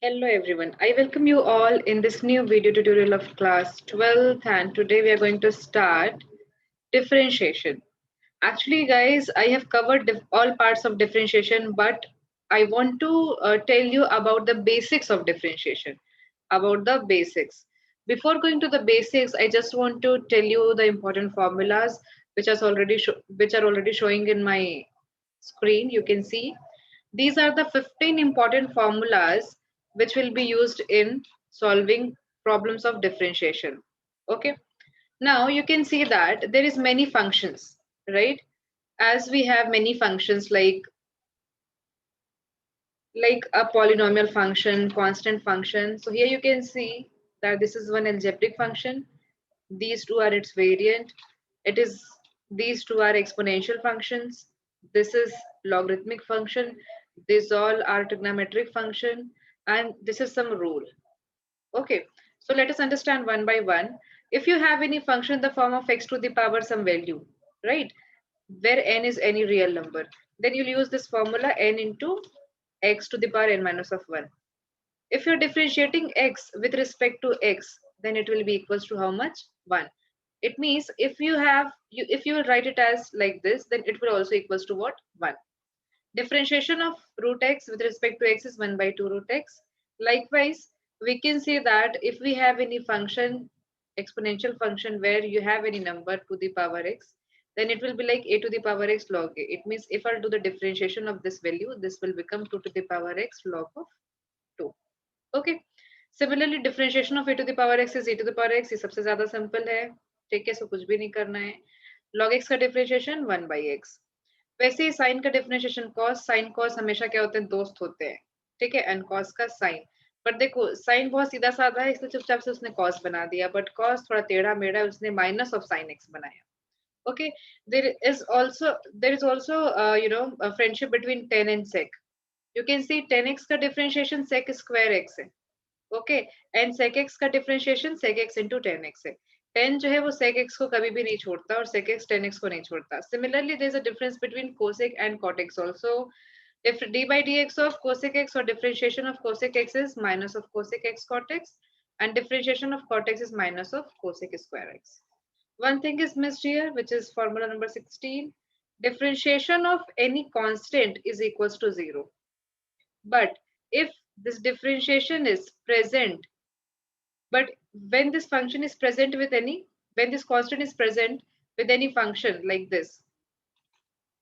Hello everyone, I welcome you all in this new video tutorial of class 12th, and today we are going to start differentiation. Actually guys, I have covered all parts of differentiation, but I want to tell you about the basics of differentiation, about the basics. Before going to the basics, I just want to tell you the important formulas which are already showing in my screen. You can see these are the 15 important formulas which will be used in solving problems of differentiation. Okay. Now you can see that there is many functions, right? As we have many functions like a polynomial function, constant function. So here you can see that this is one algebraic function. These two are its variant. It is these two are exponential functions. This is logarithmic function. These all are trigonometric function, and this is some rule. Okay, so let us understand one by one. If you have any function in the form of x to the power some value, right, where n is any real number, then you'll use this formula n into x to the power n minus of 1. If you're differentiating x with respect to x, then it will be equals to how much? 1. It means if you will write it as like this, then it will also equals to what? 1. Differentiation of root x with respect to x is 1 by 2 root x. Likewise, we can say that if we have any function, exponential function where you have any number to the power x, then it will be like a to the power x log a. It means if I'll do the differentiation of this value, this will become 2 to the power x log of 2. Okay. Similarly, differentiation of a to the power x is e to the power x. ये सबसे ज्यादा simple है, ठीक है, सो कुछ भी नहीं करना है. log x का differentiation 1 by x. वैसे ही साइन का डिफरेंशिएशन कॉस, साइन कॉस हमेशा क्या होते हैं? दोस्त होते हैं, ठीक है, एंड कॉस का साइन. पर देखो साइन बहुत सीधा साधा है, इसलिए चुपचाप से उसने कॉस बना दिया, बट कॉस थोड़ा टेढ़ा मेढ़ा है, उसने माइनस ऑफ साइन एक्स बनाया. Okay, there is also a friendship between tan and sec. You can see tan x का differentiation sec square x है. ओके, एंड sec x का differentiation sec x into tan x है. tan जो है वो sec x को कभी भी नहीं छोड़ता और sec x tan x को नहीं छोड़ता. Similarly, there is a difference between cosec and cot x also. If d by dx of cosec x or differentiation of cosec x is minus of cosec x cot x, and differentiation of cot x is minus of cosec square x. One thing is missed here, which is formula number 16. Differentiation of any constant is equals to 0. But if this differentiation is present, but when this function is present with any, when this constant is present with any function like this,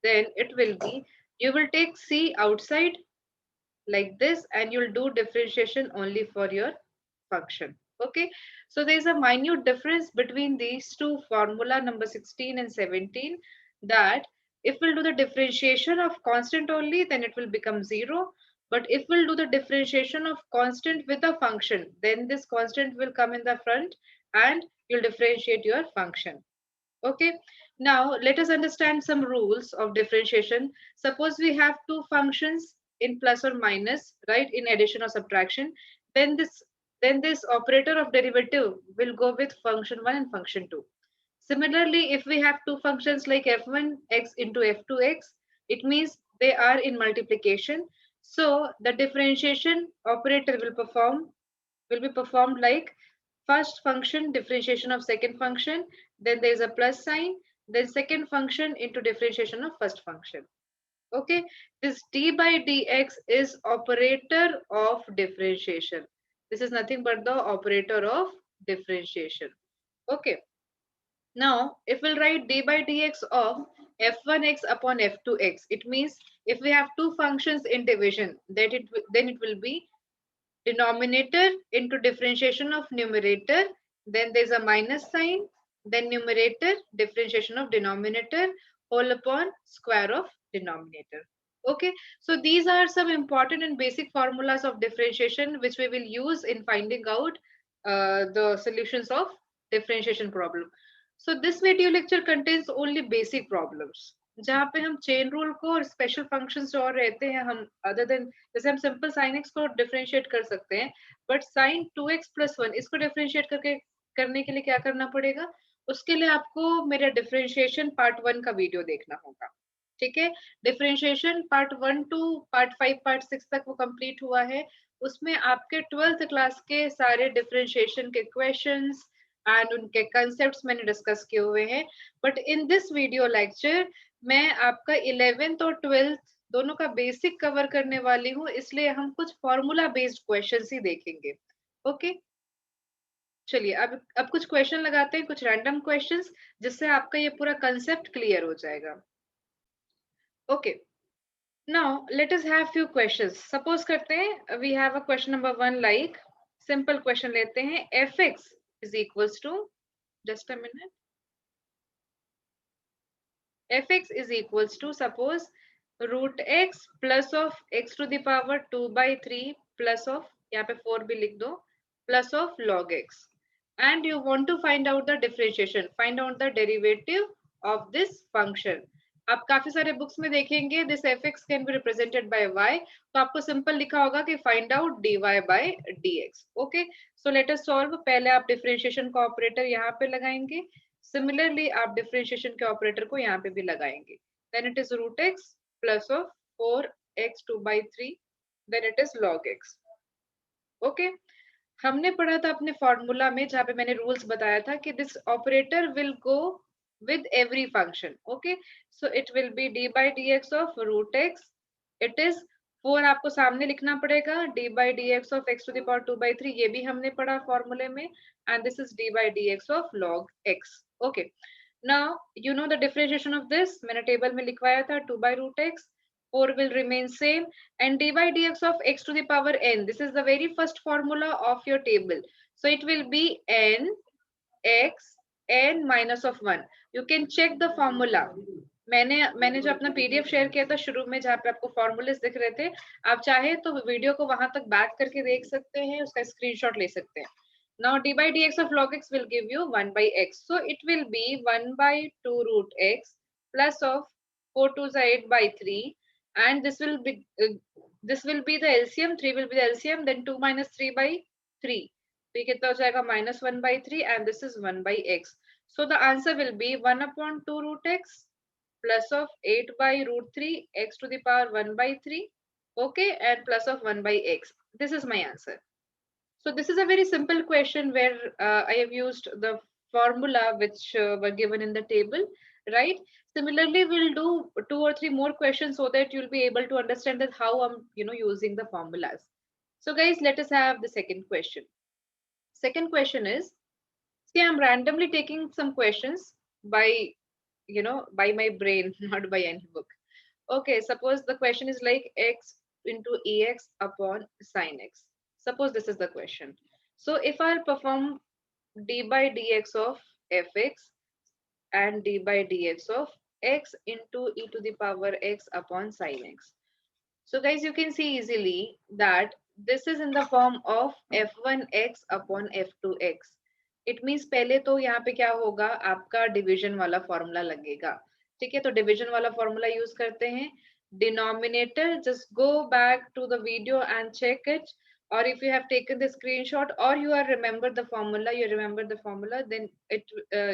then it will be, you will take c outside like this and you'll do differentiation only for your function. Okay, so there's a minute difference between these two formula number 16 and 17, that if we'll do the differentiation of constant only, then it will become 0. But if we'll do the differentiation of constant with a function, then this constant will come in the front and you'll differentiate your function. Okay, now let us understand some rules of differentiation. Suppose we have two functions in plus or minus, right, in addition or subtraction, then this operator of derivative will go with function 1 and function 2. Similarly, if we have two functions like f1x into f2x, it means they are in multiplication. So the differentiation operator will be performed like first function differentiation of second function, then there is a plus sign, then second function into differentiation of first function. Okay, this d by dx is operator of differentiation. This is nothing but the operator of differentiation. Okay, now if we'll write d by dx of f1x upon f2x, it means if we have two functions in division, then it will be denominator into differentiation of numerator, then there's a minus sign, then numerator differentiation of denominator whole upon square of denominator. Okay, so these are some important and basic formulas of differentiation which we will use in finding out the solutions of differentiation problem. So this video lecture contains only basic problems, जहाँ पे हम chain rule को और special functions जो और रहते हैं, हम अदर देन, जैसे हम सिंपल साइन एक्स को डिफरेंशिएट कर सकते हैं, बट साइन 2x + 1 इसको डिफरेंशिएट करने के लिए क्या करना पड़ेगा? उसके लिए आपको मेरा डिफरेंशिएशन पार्ट 1 का वीडियो देखना होगा. ठीक है, differentiation part 1 to part 5 part 6 तक वो कंप्लीट हुआ है। उसमें आपके 12th क्लास के सारे डिफरेंशिएशन के क्वेश्चंस एंड उनके कंसेप्ट्स मैंने डिस्कस किए हुए हैं। But in this video lecture मैं आपका 11th और 12th दोनों का बेसिक कवर करने वाली हूँ, इसलिए हम कुछ फॉर्मूला बेस्ड क्वेश्चंस ही देखेंगे। ओके, चलिए अब कुछ क्वेश्चन लगाते हैं, कुछ रैंडम क्वेश्चंस, जिससे आपका ये पूरा कंसेप्ट क्लियर हो जाएगा। Okay, now let us have few questions. Suppose करते हैं, we have a question number 1 like simple question लेते हैं, fx is equals to, just a minute, fx is equals to suppose root x plus of x to the power 2 by 3 plus of, यहाँ पे 4 भी लिख दो, plus of log x, and you want to find out the differentiation, find out the derivative of this function. आप काफी सारे books में देखेंगे this f x can be represented by y, तो आपको सिंपल लिखा होगा कि find out d y by d x. Okay, so let us solve. पहले आप डिफरेंशिएशन का ऑपरेटर यहाँ पे लगाएंगे, सिमिलरली आप डिफरेंशिएशन के ऑपरेटर को यहाँ पे भी लगाएंगे। Then it is root x plus of 4x 2 by 3, then it is log x। Okay, हमने पढ़ा था अपने फॉर्मूला में जहाँ पे मैंने रूल्स बताया था कि this operator will go with every function. Okay, so it will be d by dx of root x, it is 4 आपको सामने लिखना पड़ेगा, d by dx of x to the power 2 by 3 ये भी हमने पढ़ा फॉर्मूले में, and this is d by dx of log x. Okay, now you know the differentiation of this, मैंने टेबल में लिखवाया था 2 by root x, 4 will remain same, and d by dx of x to the power n, this is the very first formula of your table, so it will be n x n minus of 1. You can check the formula. मैंने जो अपना PDF share किया था शुरू में जहाँ पे आपको फॉर्मूलेस दिख रहे थे, आप चाहे तो वीडियो को वहां तक बैक करके देख सकते हैं, उसका स्क्रीनशॉट ले सकते हैं। Now d by dx of log x will give you 1 by x. So it will be 1 by 2 root x plus of 4 to the 8 by 3, and this will be the LCM, 3 will be the LCM, then 2 minus 3 by 3. तो ये कितना हो जाएगा -1 by 3, and this is 1 by x. So the answer will be 1 upon 2 root x plus of 8 by root 3 x to the power 1 by 3. Okay, and plus of 1 by x. This is my answer. So this is a very simple question where I have used the formula which were given in the table, right? Similarly, we'll do 2 or 3 more questions so that you'll be able to understand that how I'm using the formulas. So guys, let us have the second question. Second question is, see, I'm randomly taking some questions by by my brain, not by any book. Okay, suppose the question is like x into ex upon sin x. Suppose this is the question. So if I'll perform d by dx of fx and d by dx of x into e to the power x upon sin x. So guys, you can see easily that this is in the form of f1x upon f2x. It means पहले तो यहाँ पे क्या होगा, आपका division वाला formula लगेगा। ठीक है, तो डिवीजन वाला फॉर्मूला यूज करते हैं। Denominator, just go back to the video and check it, or if you have taken the screenshot or you are remember the formula, then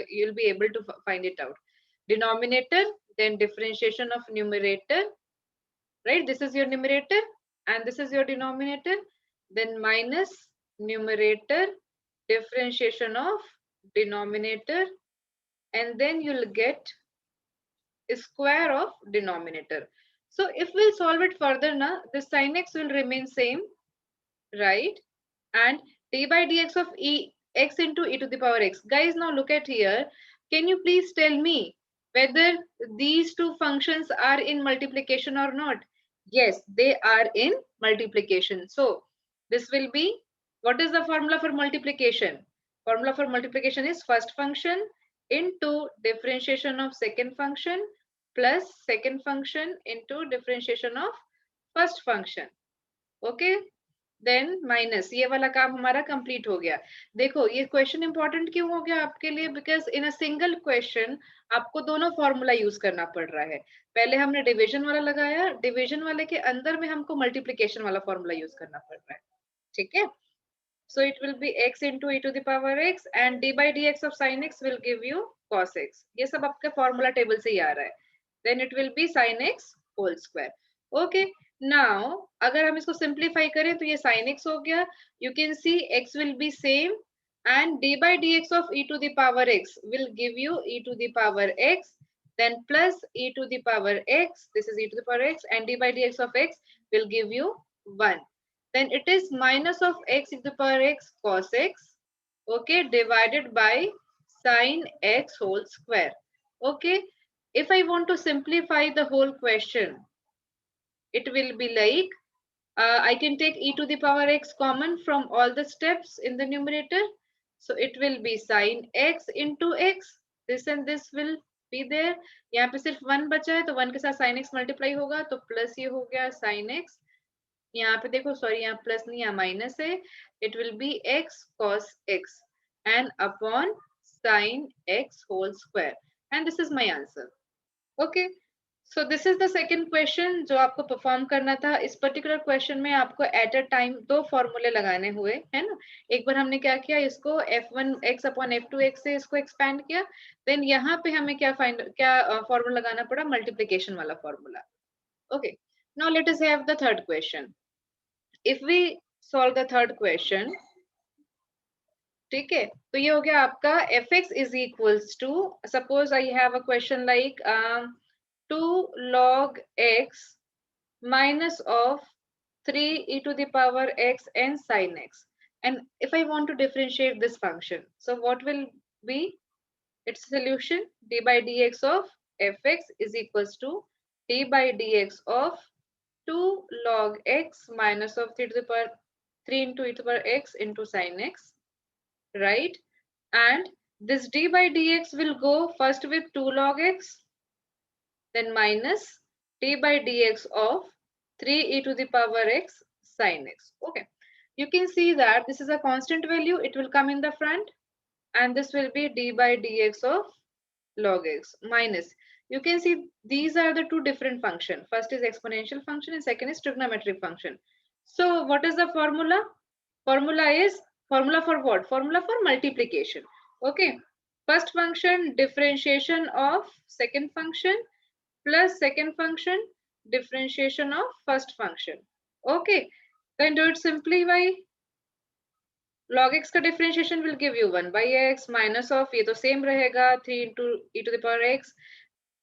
you'll be able to find it out. Denominator, then differentiation of numerator, right? This is your numerator and this is your denominator, then minus numerator, differentiation of denominator, and then you'll get square of denominator. So if we'll solve it further now, the sin x will remain same, right? And d by dx of x into e to the power x. Guys, now look at here. Can you please tell me whether these two functions are in multiplication or not? Yes, they are in multiplication. So this will be, what is the formula for multiplication? Formula for multiplication is first function into differentiation of second function plus second function into differentiation of first function. Okay, then minus, ये वाला काम हमारा complete हो गया। देखो ये question important क्यों हो गया आपके लिए, because in a single question आपको दोनों फॉर्मूला यूज करना पड़ रहा है। पहले हमने डिवीजन वाला लगाया, डिवीजन वाले के अंदर में हमको मल्टीप्लीकेशन वाला फॉर्मूला यूज करना पड़ रहा है। ठीक है, so it will be x into e to the power x and d by dx of sin x will give you cos x. ये सब आपके फॉर्मूला टेबल से ही आ रहा है। then it will be sin x whole square. Okay, now अगर हम इसको simplify करें तो ये sin x हो गया. You can see x will be same and d by dx of e to the power x will give you e to the power x, then plus e to the power x, this is e to the power x, and d by dx of x will give you 1. Then it is minus of x e to the power x cos x, okay, divided by sin x whole square. Okay, if I want to simplify the whole question, it will be like I can take e to the power x common from all the steps in the numerator. So it will be sin x into x. This and this will be there. यहाँ पे सिर्फ 1 बचा है तो 1 के साथ sin x multiply होगा तो प्लस ये हो गया sin x. यहाँ पे देखो सॉरी यहाँ प्लस नहीं यहाँ माइनस है. It will be x cos x and upon sin x whole square. And this is my answer. Okay. So this is the second question जो आपको परफॉर्म करना था. इस पर्टिकुलर क्वेश्चन में आपको एट अ टाइम 2 फॉर्मूले लगाने हुए है ना. एक बार हमने क्या किया, इसको f1 x upon f2 x से इसको एक्सपैंड किया. देन यहाँ पे हमें क्या फॉर्मूला लगाना पड़ा, मल्टीप्लिकेशन वाला formula. Okay, now let us have the third question. If we solve the third question, ठीक है, तो ये हो गया आपका fx is equals to, suppose I have a question like 2 log x minus of 3 e to the power x and sin x. And if I want to differentiate this function, so what will be its solution? D by dx of fx is equals to d by dx of 2 log x minus of 3 to the power 3 into e to the power x into sin x, right? And this d by dx will go first with 2 log x, then minus d by dx of 3 e to the power x sin x. Okay, you can see that this is a constant value, it will come in the front, and this will be d by dx of log x minus, you can see these are the two different functions. First is exponential function and second is trigonometric function. So what is the formula? Formula for what? Formula for multiplication. Okay, first function differentiation of second function plus second function differentiation of first function. Okay, then do it simply by log x का differentiation will give you 1 by x minus of, ये तो same रहेगा 3 into e to the power x,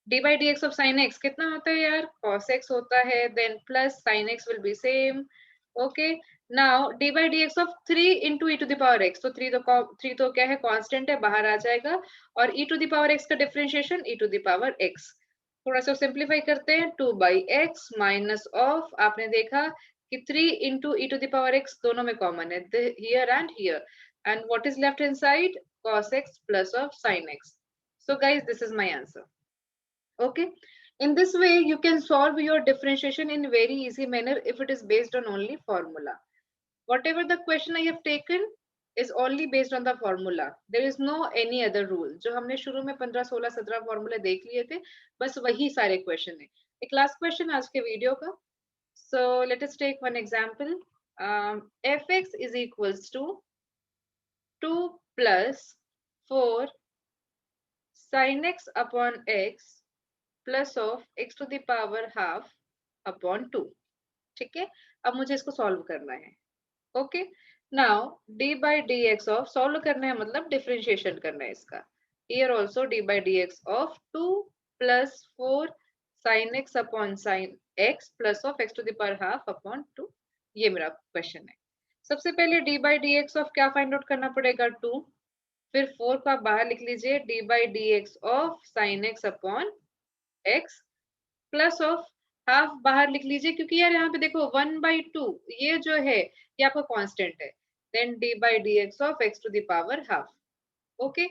d by dx of sin x कितना होता है यार, cos x होता है, then plus sin x will be same. Okay, now d by dx of 3 into e to the power x, तो 3 तो क्या है, constant है, बाहर आ जाएगा, और e to the power x का differentiation e to the power x. थोड़ा सा सिंप्लीफाई करते हैं, 2 by x माइनस ऑफ, आपने देखा कि 3 into e to the power x दोनों में कॉमन है, here and here, and what is left inside, cos x plus of sin x. So guys, this is my answer. Okay, in this way you can solve your differentiation in very easy manner if it is based on only formula. Whatever the question I have taken is only based on the formula. There is no any other rule. जो हमने शुरू में 15, 16, 17 फॉर्मूले देख लिए थे, बस वही सारे क्वेश्चन है. एक लास्ट क्वेश्चन आज के वीडियो का. So let us take one example. Fx is equals to 2 plus 4 sin x upon x plus of x to the power half upon 2. ठीक है, अब मुझे इसको सॉल्व करना है. Okay, now d by dx of, solve करना है मतलब डिफरेंशिएशन करना है इसका. Here also d by dx of 2 plus 4 sin x upon sin x plus of x to the power half upon 2. ये मेरा क्वेश्चन है. सबसे पहले d by dx of क्या फाइंड आउट करना पड़ेगा, 2, फिर 4 को आप बाहर लिख लीजिए, d by dx of sin x upon x plus of half बाहर लिख लीजिए, क्योंकि यार यहाँ पे देखो 1/2 ये जो है ये आपका कांस्टेंट है. Then d by dx of x to the power half. Okay,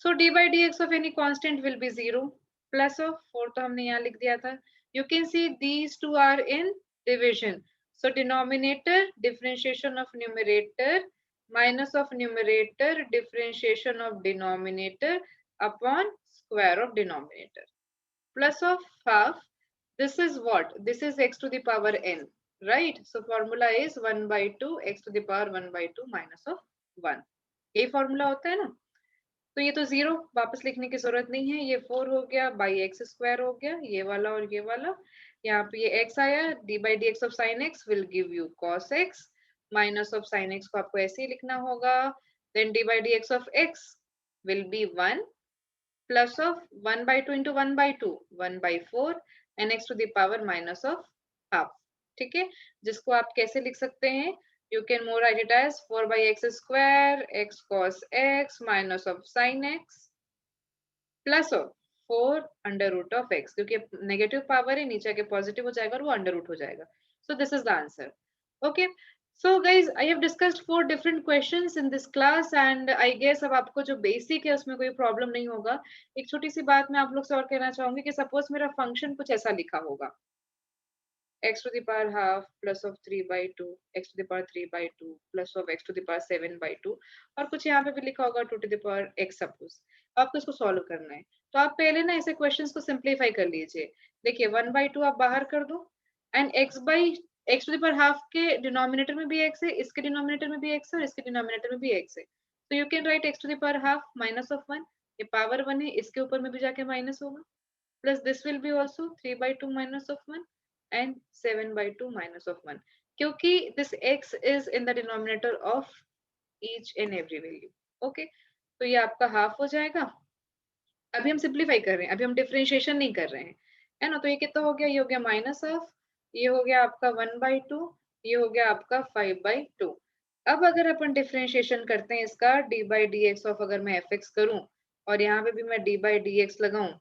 so d by dx of any constant will be 0 plus of 4 तो हमने यहाँ लिख दिया था. You can see these two are in division, so denominator differentiation of numerator minus of numerator differentiation of denominator upon square of denominator plus of half. This is what? This is x to the power n, right? So formula is 1/2 x to the power 1/2 minus of 1. यही formula होता है ना. तो ये तो 0 वापस लिखने की जरूरत नहीं है, ये 4 हो गया बाई एक्स स्क्वायर हो गया, ये वाला और ये वाला। यहाँ पे ये x आया, d by d x of sine x will give you cos x, minus of sine x को आपको ऐसे ही लिखना होगा, then d by d x of x will be 1 plus of 1 by 2 into 1 by 2 1 by 4 and x to the power minus of half। ठीक है, जिसको आप कैसे लिख सकते हैं, you can more write it as 4 by x square x cos x minus of sin x plus of 4 under root of x, क्योंकि negative power है नीचे आके पॉजिटिव हो जाएगा और वो अंडर रूट हो जाएगा। So this is the answer. Okay, so guys I have discussed 4 different questions in this class and I guess अब आपको जो बेसिक है उसमें कोई प्रॉब्लम नहीं होगा। एक छोटी सी बात मैं आप लोग से और कहना चाहूंगी कि सपोज मेरा फंक्शन कुछ ऐसा लिखा होगा, x to the power half plus of 3 by 2 x to the power 3 by 2 plus of x to the power 7 by 2 और कुछ यहाँ पे भी लिखा होगा 2 to the power x suppose. आपको इसको सॉल्व करना है, तो आप पहले ना ऐसे क्वेश्चंस को सिंप्लीफाई कर लीजिए। देखिए 1 by 2 आप बाहर कर दो and x to the power half के डिनोमिनेटर में भी x है, इसके डिनोमिनेटर में भी x है और इसके डिनोमिनेटर में भी x है, तो you can write x to the power half minus of 1, ये पावर 1 है, इसके ऊपर में भी जाके माइनस होगा, plus this will be also 3 by 2 minus of 1 and 7 by 2 minus of 1, क्योंकि this x is in the denominator of each and every value। okay, तो ये आपका हाफ हो जाएगा। अभी हम सिंप्लीफाई कर रहे हैं, अभी हम डिफरेंशिएशन नहीं कर रहे हैं, है ना। तो ये कितना हो गया, ये हो गया माइनस हाफ, ये हो गया आपका 1/2, ये हो गया आपका 5/2। अब अगर अपन डिफरेंशिएशन करते हैं इसका D by d x of, अगर मैं एफ एक्स करूं और यहाँ पे भी मैं डी बाई डी एक्स लगाऊं,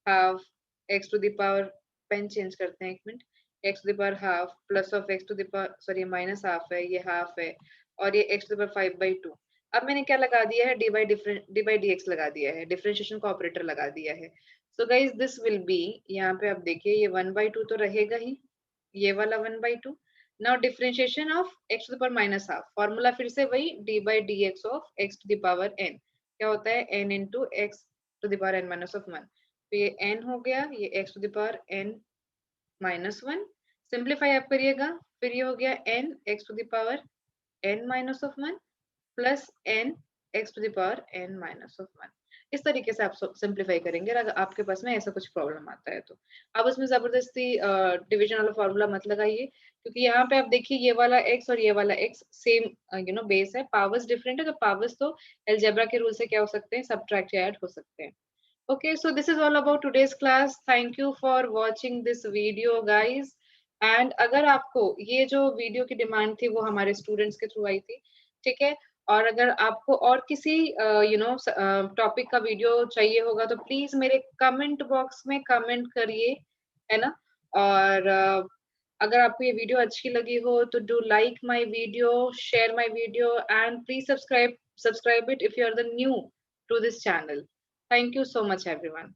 half x to the power, pen change करते हैं एक मिनट, x to the power half plus of x to the power, sorry minus half है, ये हाफ है और ये एक्स टू द पावर 5/2। अब मैंने क्या लगा दिया है, डी बाई डी एक्स लगा दिया है, डिफरेंशिएशन का ऑपरेटर लगा दिया है। So guys this will be, यहाँ पे आप देखिए ये 1/2 तो रहेगा ही, ये वाला 1/2। Now differentiation of x to the power minus half, formula फिर से वही d by d x of x to the power n, क्या होता है n into x to the power n minus of 1। तो ये n हो गया, ये x to the power n minus 1, simplify आप करिएगा, फिर ये हो गया n x to the power n minus of 1 plus n x to the power n minus of 1। इस तरीके से आप सिंप्लीफाई करेंगे। अगर आपके पास में ऐसा कुछ प्रॉब्लम आता है तो आप उसमें जबरदस्ती डिवीजन वाला फॉर्मूला मत लगाइए, क्योंकि यहाँ पे आप देखिए ये वाला x और ये वाला x सेम बेस है, पावर्स डिफरेंट है, तो पावर्स तो अलजेब्रा के रूल से क्या हो सकते हैं, सब्ट्रैक्ट या ऐड हो सकते हैं। Okay, so this is all about today's class. Thank you for watching this video, guys. And अगर आपको ये जो वीडियो की डिमांड थी वो हमारे स्टूडेंट्स के थ्रू आई थी, ठीक है, और अगर आपको और किसी टॉपिक का वीडियो चाहिए होगा तो प्लीज मेरे कमेंट बॉक्स में कमेंट करिए, है ना। और अगर आपको ये वीडियो अच्छी लगी हो तो do like my video, share my video and please subscribe it if you are the new to this channel। Thank you so much, everyone.